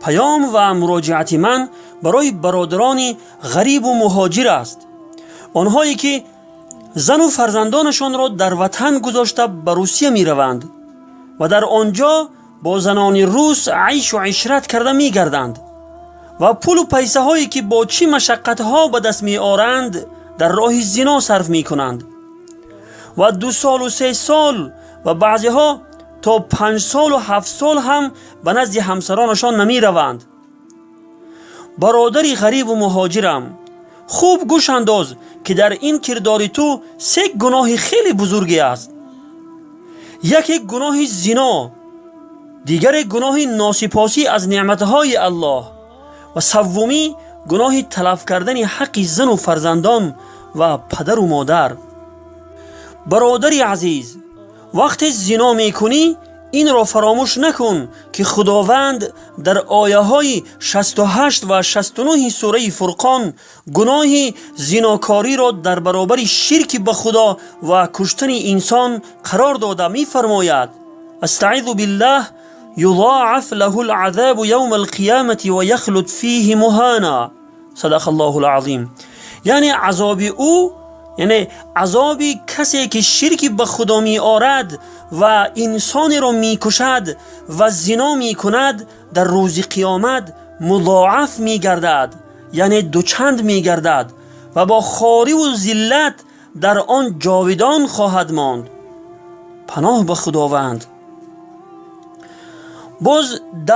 پیام و مراجعت من برای برادران غریب و مهاجر است، آنهایی که زن و فرزندانشان را در وطن گذاشته به روسیه می روند و در آنجا با زنان روس عیش و عشرت کرده می گردند و پول و پیسه هایی که با چی مشقت ها به دست می آرند در راه زنا صرف می کنند و 2 سال و 3 سال و بعضی ها تا 5 سال و 7 سال هم به نزد همسرانشان نمی روند. برادری غریب و مهاجرم، خوب گوش انداز که در این کردار تو 3 گناه خیلی بزرگی است. یک گناه زنا، دیگر گناه ناسپاسی از نعمتهای الله و سومی گناه تلف کردن حق زن و فرزندان و پدر و مادر. برادری عزیز، وقت زنا میکنی این را فراموش نکن که خداوند در آیه های 68 و 69 سوره فرقان گناه زناکاری را در برابر شرک به خدا و کشتن انسان قرار داده می فرماید: استعیذ بالله یضاعف له العذاب یوم القیامت و یخلد فیه مهانا. صدق الله العظیم. یعنی عذاب او، یعنی عذاب کسی که شرک به خدا می آرد و انسان را می کشد و زنا می کند، در روز قیامت مضاعف می گردد، یعنی دوچند می گردد و با خواری و ذلت در آن جاودان خواهد ماند. پناه به خداوند. باز 10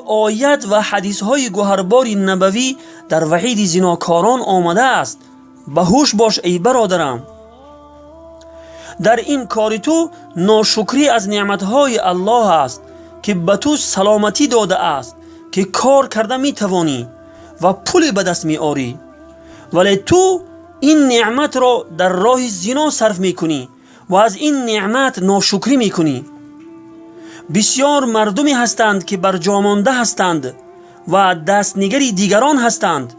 آیت و حدیث های گوهربار نبوی در وعید زناکاران آمده است. به هوش باش ای برادرم. در این کار تو ناشکری از نعمتهای الله است که به تو سلامتی داده است که کار کرده می توانی و پول به دست می آری، ولی تو این نعمت را در راه زنا صرف می کنی و از این نعمت ناشکری می کنی. بسیار مردمی هستند که برجامانده هستند و دستنگری دیگران هستند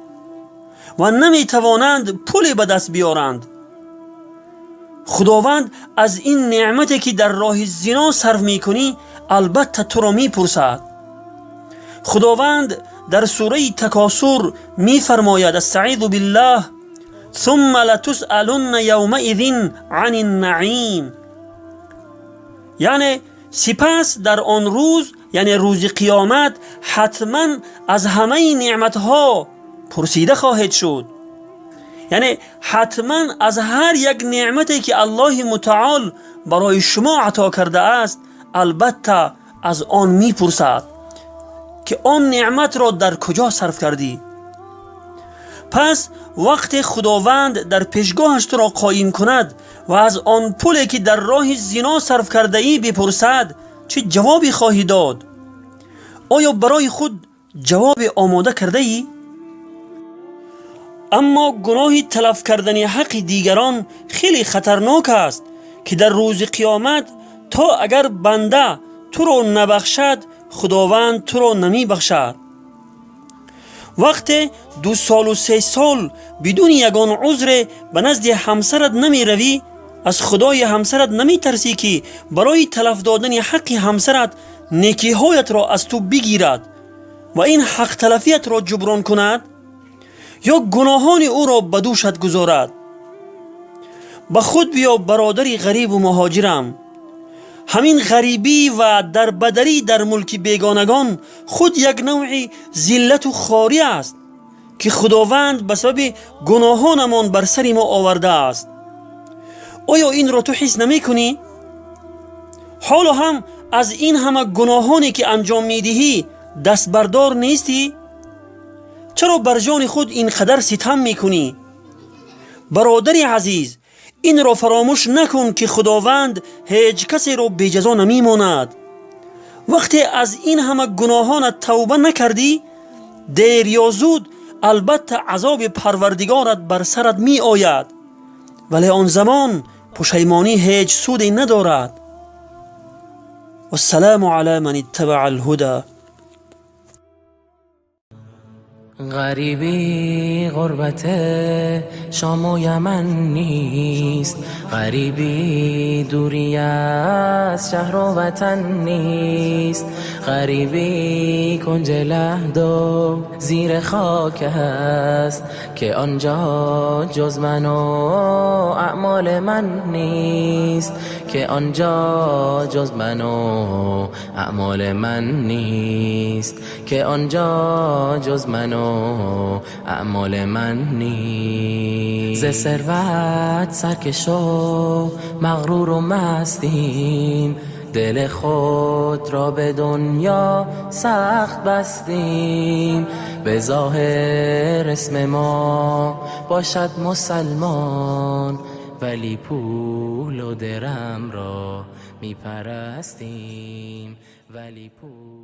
و نمی توانند پول به دست بیارند. خداوند از این نعمتی که در راه زنا صرف می کنی البته تو را می پرسد. خداوند در سوره تکاثر می فرماید: استعیذ بالله ثم لتسألن یومئذ عن النعیم. یعنی سپس در آن روز، یعنی روز قیامت، حتما از همه نعمتها پرسیده خواهد شد. یعنی حتما از هر یک نعمتی که الله متعال برای شما عطا کرده است البته از آن میپرسد که آن نعمت را در کجا صرف کردی. پس وقت خداوند در پیشگاهش تو را قایم کند و از آن پولی که در راه زنا صرف کرده ای بپرسد، چه جوابی خواهی داد؟ آیا برای خود جواب آماده کرده ای؟ اما گناه تلف کردن حق دیگران خیلی خطرناک است که در روز قیامت تا اگر بنده تو را نبخشد، خداوند تو را نمی بخشد. وقت 2 سال و 3 سال بدون یگان عذر به نزد همسرت نمی روی، از خدای همسرت نمی ترسی که برای تلف دادن حق همسرت نیکی هایت را از تو بگیرد و این حق تلفیت را جبران کند یا گناهان او را به دوشت گذارد؟ به خود بیا برادری غریب و مهاجرم. همین غریبی و در بدری در ملک بیگانگان خود یک نوع ذلت و خواری است که خداوند به سبب گناهانمان بر سر ما آورده است. آیا این را تو حس نمی کنی؟ حالا هم از این همه گناهانی که انجام می دهی دست بردار نیستی؟ چرا بر جان خود اینقدر ستم می کنی؟ برادری عزیز، این را فراموش نکن که خداوند هیچ کسی را بی جزا نمی ماند. وقتی از این همه گناهانت توبه نکردی، دیر یا زود البته عذاب پروردگارت بر سرت می آید، ولی آن زمان پشیمانی هیچ سودی ندارد. والسلام علی من اتبع الهدى. غریبی غربت شام و یمن نیست، غریبی دوری از شهر و وطن نیست، غریبی کنج لحد و زیر خاک است که آنجا جز من و اعمال من نیست، که آنجا جز من و اعمال من نیست، که آنجا جز من و اعمال من نیست. ز ثروت سرکش و مغرور و مستیم، دل خود را به دنیا سخت بستیم، به ظاهر اسم ما باشد مسلمان، ولی پول و درم را می پرستیم، ولی پول